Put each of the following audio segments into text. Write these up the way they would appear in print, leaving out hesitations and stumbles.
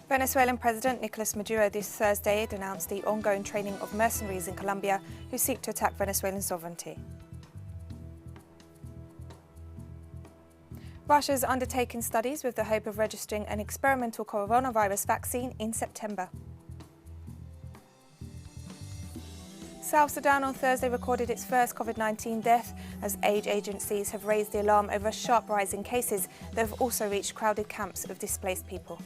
Venezuelan President Nicolas Maduro this Thursday denounced the ongoing training of mercenaries in Colombia who seek to attack Venezuelan sovereignty. Russia has undertaken studies with the hope of registering an experimental coronavirus vaccine in September. South Sudan on Thursday recorded its first COVID-19 death as aid agencies have raised the alarm over a sharp rise in cases that have also reached crowded camps of displaced people.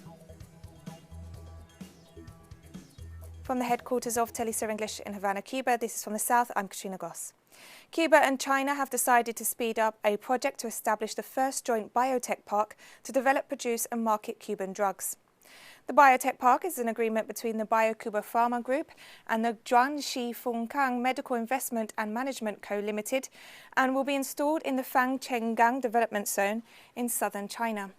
From the headquarters of Telesur English in Havana, Cuba, this is From the South, I'm Katrina Goss. Cuba and China have decided to speed up a project to establish the first joint biotech park to develop, produce and market Cuban drugs. The biotech park is an agreement between the Bio-Cuba Pharma Group and the Zhuangxi Fengkang Medical Investment and Management Co. Limited and will be installed in the Fangchenggang Development Zone in southern China.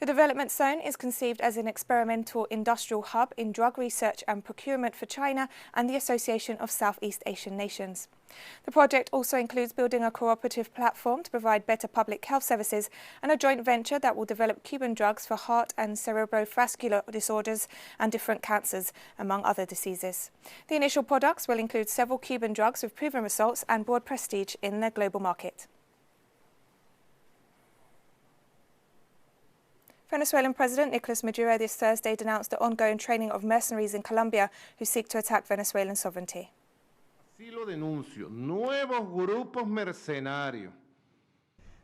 The development zone is conceived as an experimental industrial hub in drug research and procurement for China and the Association of Southeast Asian Nations. The project also includes building a cooperative platform to provide better public health services and a joint venture that will develop Cuban drugs for heart and cerebrovascular disorders and different cancers, among other diseases. The initial products will include several Cuban drugs with proven results and broad prestige in the global market. Venezuelan President Nicolas Maduro this Thursday denounced the ongoing training of mercenaries in Colombia who seek to attack Venezuelan sovereignty.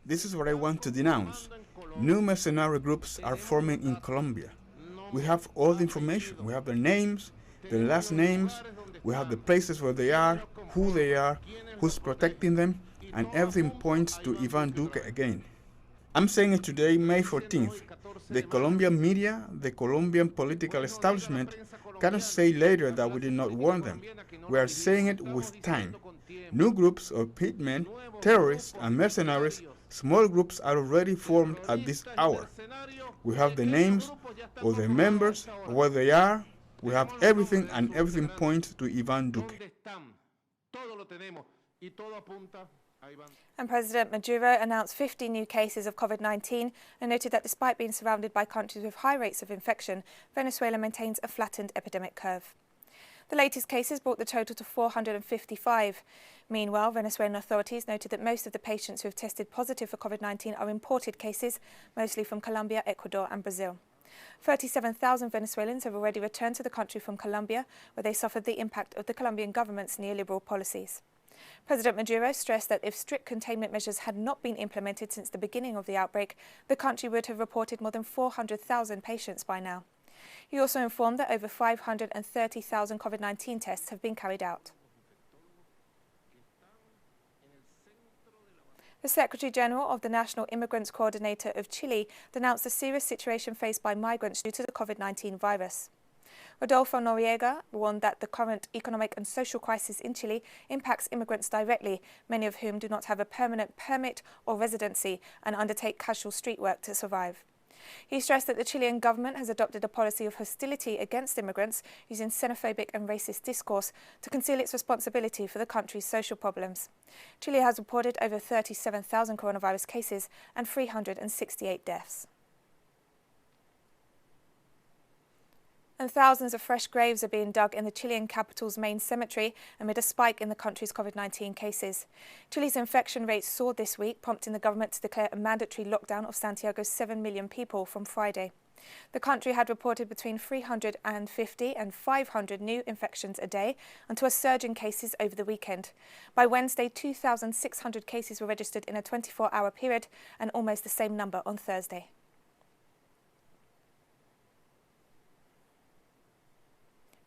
This is what I want to denounce. New mercenary groups are forming in Colombia. We have all the information. We have their names, their last names, we have the places where they are, who's protecting them, and everything points to Iván Duque again. I'm saying it today, May 14th. The Colombian media, the Colombian political establishment cannot say later that we did not warn them. We are saying it with time. New groups of hitmen, terrorists and mercenaries, small groups are already formed at this hour. We have the names of the members, where they are, we have everything and everything points to Iván Duque. And President Maduro announced 50 new cases of COVID-19 and noted that despite being surrounded by countries with high rates of infection, Venezuela maintains a flattened epidemic curve. The latest cases brought the total to 455. Meanwhile, Venezuelan authorities noted that most of the patients who have tested positive for COVID-19 are imported cases, mostly from Colombia, Ecuador and Brazil. 37,000 Venezuelans have already returned to the country from Colombia, where they suffered the impact of the Colombian government's neoliberal policies. President Maduro stressed that if strict containment measures had not been implemented since the beginning of the outbreak, the country would have reported more than 400,000 patients by now. He also informed that over 530,000 COVID-19 tests have been carried out. The Secretary-General of the National Immigrants Coordinator of Chile denounced the serious situation faced by migrants due to the COVID-19 virus. Rodolfo Noriega warned that the current economic and social crisis in Chile impacts immigrants directly, many of whom do not have a permanent permit or residency and undertake casual street work to survive. He stressed that the Chilean government has adopted a policy of hostility against immigrants, using xenophobic and racist discourse to conceal its responsibility for the country's social problems. Chile has reported over 37,000 coronavirus cases and 368 deaths. And thousands of fresh graves are being dug in the Chilean capital's main cemetery amid a spike in the country's COVID-19 cases. Chile's infection rate soared this week, prompting the government to declare a mandatory lockdown of Santiago's 7 million people from Friday. The country had reported between 350 and 500 new infections a day, onto a surge in cases over the weekend. By Wednesday, 2,600 cases were registered in a 24-hour period, and almost the same number on Thursday.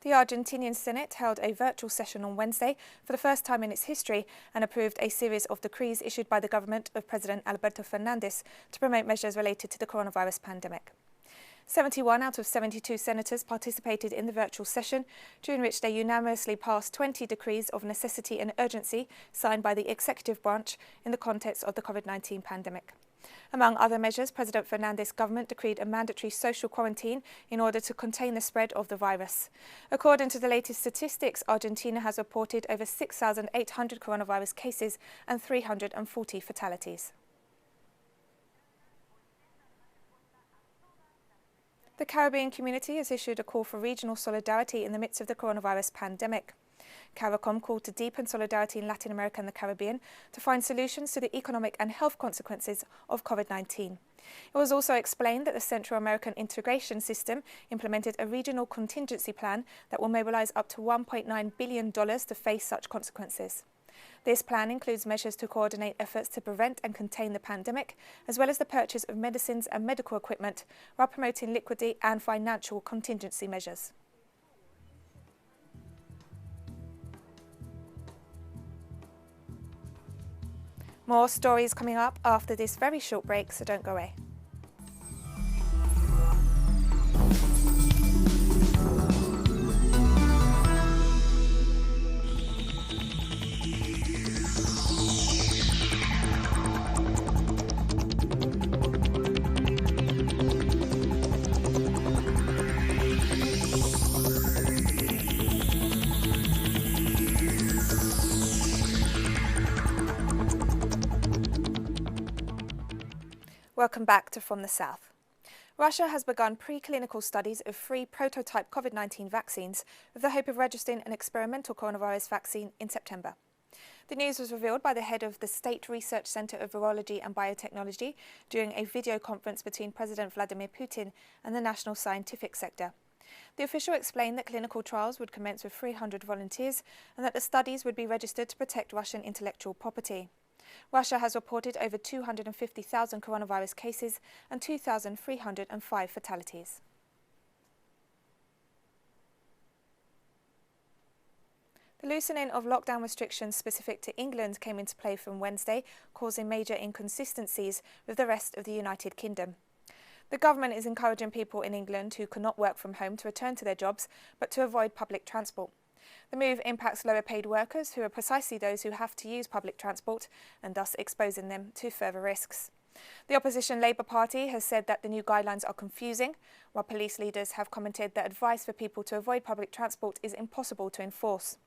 The Argentinian Senate held a virtual session on Wednesday for the first time in its history and approved a series of decrees issued by the government of President Alberto Fernandez to promote measures related to the coronavirus pandemic. 71 out of 72 senators participated in the virtual session, during which they unanimously passed 20 decrees of necessity and urgency signed by the executive branch in the context of the COVID-19 pandemic. Among other measures, President Fernandez's government decreed a mandatory social quarantine in order to contain the spread of the virus. According to the latest statistics, Argentina has reported over 6,800 coronavirus cases and 340 fatalities. The Caribbean community has issued a call for regional solidarity in the midst of the coronavirus pandemic. CARICOM called to deepen solidarity in Latin America and the Caribbean to find solutions to the economic and health consequences of COVID-19. It was also explained that the Central American Integration System implemented a regional contingency plan that will mobilize up to $1.9 billion to face such consequences. This plan includes measures to coordinate efforts to prevent and contain the pandemic, as well as the purchase of medicines and medical equipment, while promoting liquidity and financial contingency measures. More stories coming up after this very short break, so don't go away. Welcome back to From the South. Russia has begun preclinical studies of 3 prototype COVID-19 vaccines with the hope of registering an experimental coronavirus vaccine in September. The news was revealed by the head of the State Research Center of Virology and Biotechnology during a video conference between President Vladimir Putin and the national scientific sector. The official explained that clinical trials would commence with 300 volunteers and that the studies would be registered to protect Russian intellectual property. Russia has reported over 250,000 coronavirus cases and 2,305 fatalities. The loosening of lockdown restrictions specific to England came into play from Wednesday, causing major inconsistencies with the rest of the United Kingdom. The government is encouraging people in England who cannot work from home to return to their jobs, but to avoid public transport. The move impacts lower paid workers, who are precisely those who have to use public transport, and thus exposing them to further risks. The opposition Labour Party has said that the new guidelines are confusing, while police leaders have commented that advice for people to avoid public transport is impossible to enforce.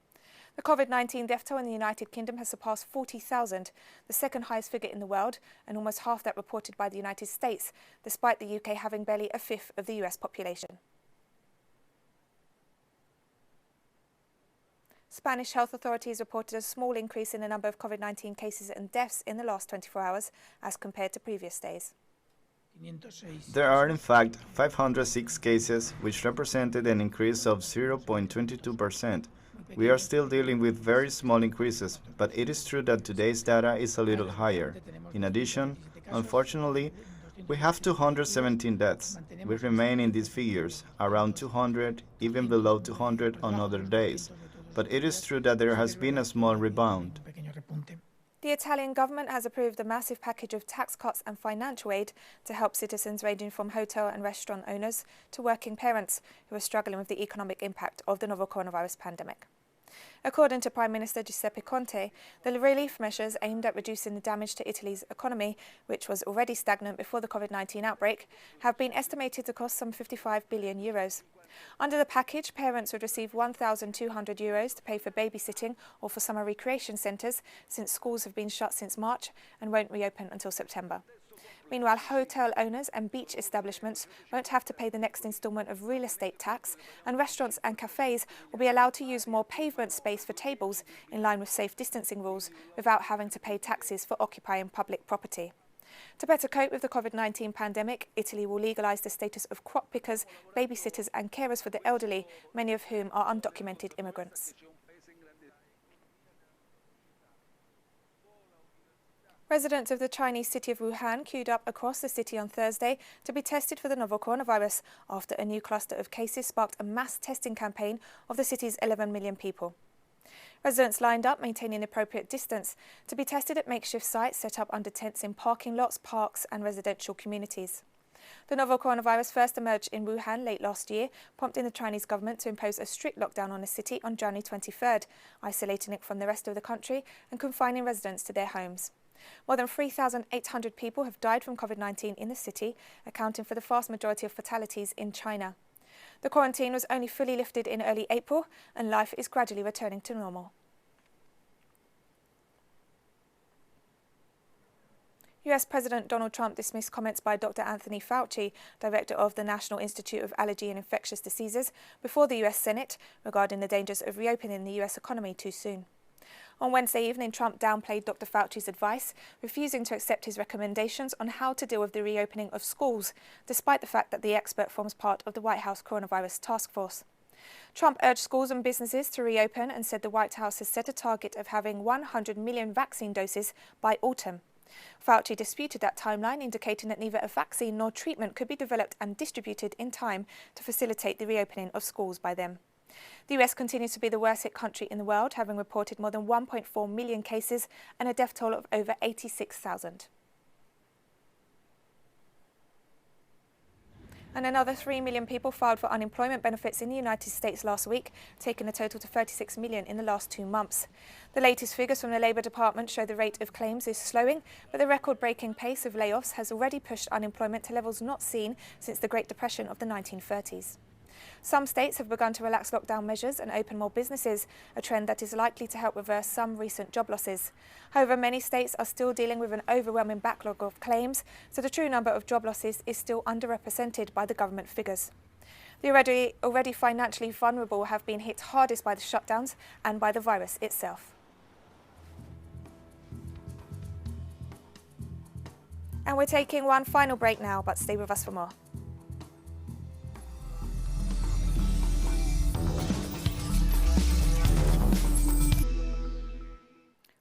The COVID-19 death toll in the United Kingdom has surpassed 40,000, the second highest figure in the world, and almost half that reported by the United States, despite the UK having barely a fifth of the US population. Spanish health authorities reported a small increase in the number of COVID-19 cases and deaths in the last 24 hours as compared to previous days. There are in fact 506 cases, which represented an increase of 0.22%. We are still dealing with very small increases, but it is true that today's data is a little higher. In addition, unfortunately, we have 217 deaths. We remain in these figures, around 200, even below 200 on other days. But it is true that there has been a small rebound. The Italian government has approved a massive package of tax cuts and financial aid to help citizens ranging from hotel and restaurant owners to working parents who are struggling with the economic impact of the novel coronavirus pandemic. According to Prime Minister Giuseppe Conte, the relief measures aimed at reducing the damage to Italy's economy, which was already stagnant before the COVID-19 outbreak, have been estimated to cost some €55 billion. Under the package, parents would receive €1,200 to pay for babysitting or for summer recreation centres, since schools have been shut since March and won't reopen until September. Meanwhile, hotel owners and beach establishments won't have to pay the next instalment of real estate tax, and restaurants and cafes will be allowed to use more pavement space for tables in line with safe distancing rules without having to pay taxes for occupying public property. To better cope with the COVID-19 pandemic, Italy will legalise the status of crop pickers, babysitters and carers for the elderly, many of whom are undocumented immigrants. Residents of the Chinese city of Wuhan queued up across the city on Thursday to be tested for the novel coronavirus after a new cluster of cases sparked a mass testing campaign of the city's 11 million people. Residents lined up, maintaining appropriate distance, to be tested at makeshift sites set up under tents in parking lots, parks and residential communities. The novel coronavirus first emerged in Wuhan late last year, prompting the Chinese government to impose a strict lockdown on the city on January 23rd, isolating it from the rest of the country and confining residents to their homes. More than 3,800 people have died from COVID-19 in the city, accounting for the vast majority of fatalities in China. The quarantine was only fully lifted in early April, and life is gradually returning to normal. US President Donald Trump dismissed comments by Dr. Anthony Fauci, director of the National Institute of Allergy and Infectious Diseases, before the US Senate regarding the dangers of reopening the US economy too soon. On Wednesday evening, Trump downplayed Dr. Fauci's advice, refusing to accept his recommendations on how to deal with the reopening of schools, despite the fact that the expert forms part of the White House coronavirus task force. Trump urged schools and businesses to reopen and said the White House has set a target of having 100 million vaccine doses by autumn. Fauci disputed that timeline, indicating that neither a vaccine nor treatment could be developed and distributed in time to facilitate the reopening of schools by then. The US continues to be the worst hit country in the world, having reported more than 1.4 million cases and a death toll of over 86,000. And another 3 million people filed for unemployment benefits in the United States last week, taking the total to 36 million in the last 2 months. The latest figures from the Labour Department show the rate of claims is slowing, but the record-breaking pace of layoffs has already pushed unemployment to levels not seen since the Great Depression of the 1930s. Some states have begun to relax lockdown measures and open more businesses, a trend that is likely to help reverse some recent job losses. However, many states are still dealing with an overwhelming backlog of claims, so the true number of job losses is still underrepresented by the government figures. The already financially vulnerable have been hit hardest by the shutdowns and by the virus itself. And we're taking one final break now, but stay with us for more.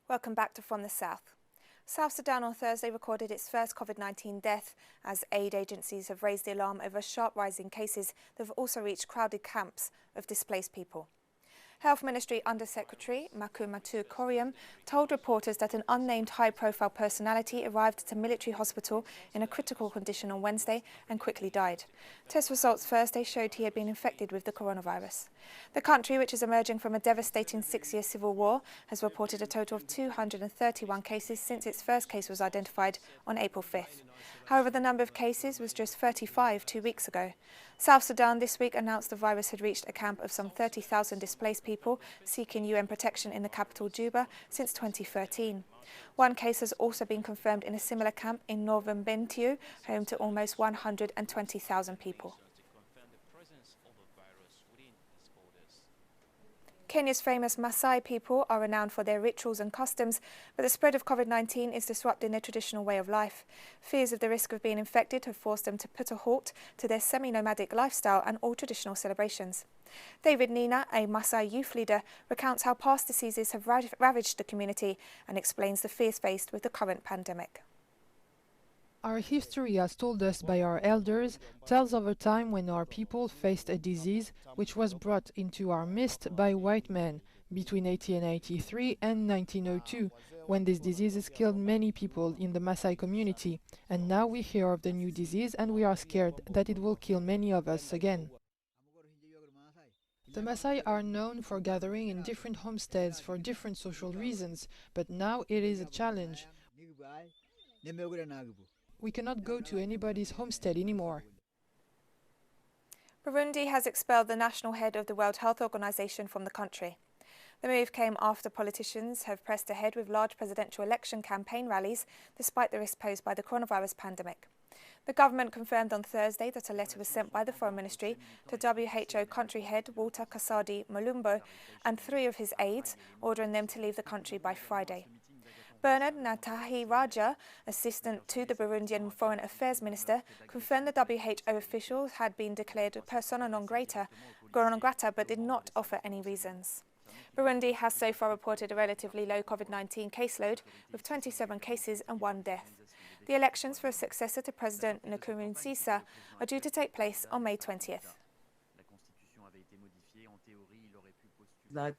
Welcome back to From the South. South Sudan on Thursday recorded its first COVID-19 death as aid agencies have raised the alarm over sharp rising cases that have also reached crowded camps of displaced people. Health Ministry Under-Secretary Makumatu Korium told reporters that an unnamed high-profile personality arrived at a military hospital in a critical condition on Wednesday and quickly died. Test results Thursday showed he had been infected with the coronavirus. The country, which is emerging from a devastating 6-year civil war, has reported a total of 231 cases since its first case was identified on April 5th. However, the number of cases was just 35 2 weeks ago. South Sudan this week announced the virus had reached a camp of some 30,000 displaced people seeking UN protection in the capital Juba since 2013. One case has also been confirmed in a similar camp in northern Bentiu, home to almost 120,000 people. Kenya's famous Maasai people are renowned for their rituals and customs, but the spread of COVID-19 is disrupting their traditional way of life. Fears of the risk of being infected have forced them to put a halt to their semi-nomadic lifestyle and all traditional celebrations. David Nina, a Maasai youth leader, recounts how past diseases have ravaged the community and explains the fears faced with the current pandemic. Our history, as told us by our elders, tells of a time when our people faced a disease which was brought into our midst by white men between 1883 and 1902, when these diseases killed many people in the Maasai community. And now we hear of the new disease and we are scared that it will kill many of us again. The Maasai are known for gathering in different homesteads for different social reasons, but now it is a challenge. We cannot go to anybody's homestead anymore. Burundi has expelled the national head of the World Health Organization from the country. The move came after politicians have pressed ahead with large presidential election campaign rallies despite the risk posed by the coronavirus pandemic. The government confirmed on Thursday that a letter was sent by the Foreign Ministry to WHO country head Walter Kasadi Mulumbo and 3 of his aides, ordering them to leave the country by Friday. Bernard Natahi Raja, assistant to the Burundian Foreign Affairs Minister, confirmed the WHO officials had been declared persona non grata, but did not offer any reasons. Burundi has so far reported a relatively low COVID-19 caseload, with 27 cases and 1 death. The elections for a successor to President Nkurunziza are due to take place on May 20th. That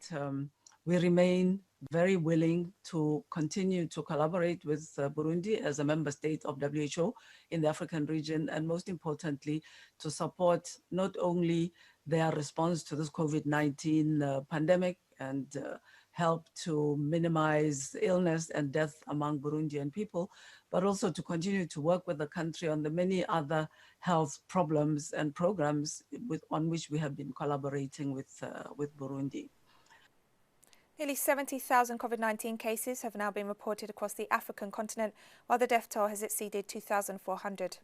we remain very willing to continue to collaborate with Burundi as a member state of WHO in the African region, and most importantly, to support not only their response to this COVID-19 pandemic and help to minimize illness and death among Burundian people, but also to continue to work with the country on the many other health problems and programs on which we have been collaborating with Burundi. Nearly 70,000 COVID-19 cases have now been reported across the African continent, while the death toll has exceeded 2,400.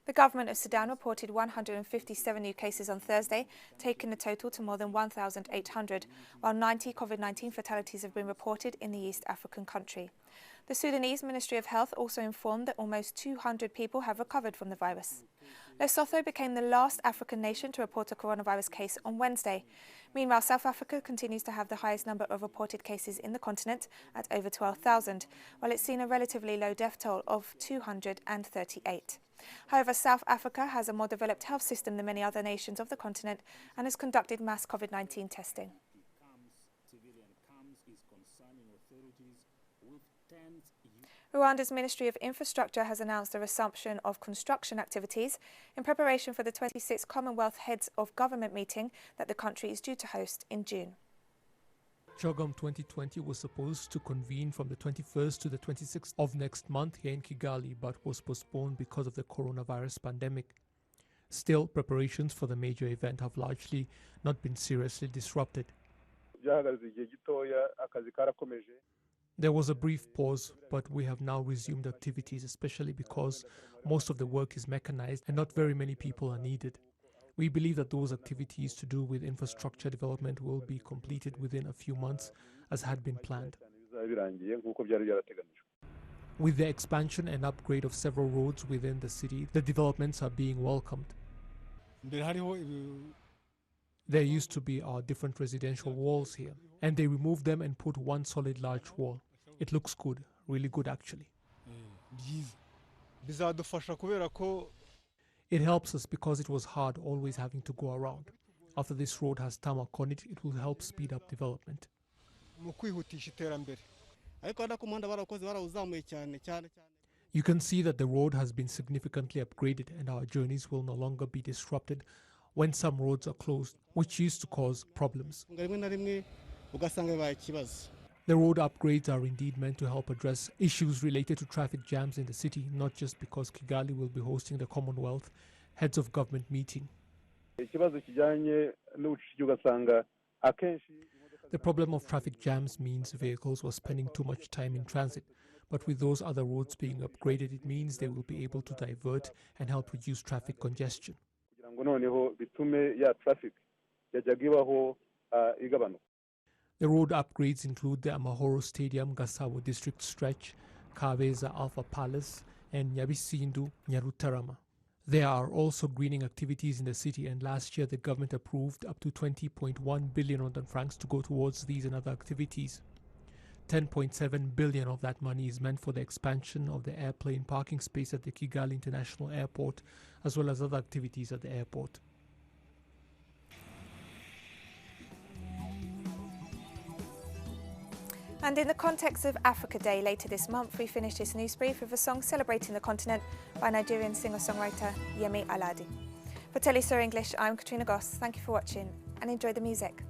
The government of Sudan reported 157 new cases on Thursday, taking the total to more than 1,800, while 90 COVID-19 fatalities have been reported in the East African country. The Sudanese Ministry of Health also informed that almost 200 people have recovered from the virus. Lesotho became the last African nation to report a coronavirus case on Wednesday. Meanwhile, South Africa continues to have the highest number of reported cases in the continent at over 12,000, while it's seen a relatively low death toll of 238. However, South Africa has a more developed health system than many other nations of the continent and has conducted mass COVID-19 testing. Rwanda's Ministry of Infrastructure has announced the resumption of construction activities in preparation for the 26th Commonwealth Heads of Government meeting that the country is due to host in June. CHOGM 2020 was supposed to convene from the 21st to the 26th of next month here in Kigali, but was postponed because of the coronavirus pandemic. Still, preparations for the major event have largely not been seriously disrupted. There was a brief pause, but we have now resumed activities, especially because most of the work is mechanized and not very many people are needed. We believe that those activities to do with infrastructure development will be completed within a few months, as had been planned. With the expansion and upgrade of several roads within the city, the developments are being welcomed. There used to be our different residential walls here, and they removed them and put one solid large wall. It looks good, really good actually. It helps us because it was hard always having to go around. After this road has tarmac on it, it will help speed up development. You can see that the road has been significantly upgraded and our journeys will no longer be disrupted when some roads are closed, which used to cause problems. The road upgrades are indeed meant to help address issues related to traffic jams in the city, not just because Kigali will be hosting the Commonwealth Heads of Government meeting. The problem of traffic jams means vehicles were spending too much time in transit, but with those other roads being upgraded, it means they will be able to divert and help reduce traffic congestion. The road upgrades include the Amahoro Stadium Gasabo District Stretch, Kabeza Alpha Palace, and Nyabisindu Nyarutarama. There are also greening activities in the city, and last year the government approved up to 20.1 billion Rwandan francs to go towards these and other activities. 10.7 billion of that money is meant for the expansion of the airplane parking space at the Kigali International Airport, as well as other activities at the airport. And in the context of Africa Day later this month, we finished this news brief with a song celebrating the continent by Nigerian singer-songwriter Yemi Alade. For Telesur English, I'm Katrina Goss. Thank you for watching and enjoy the music.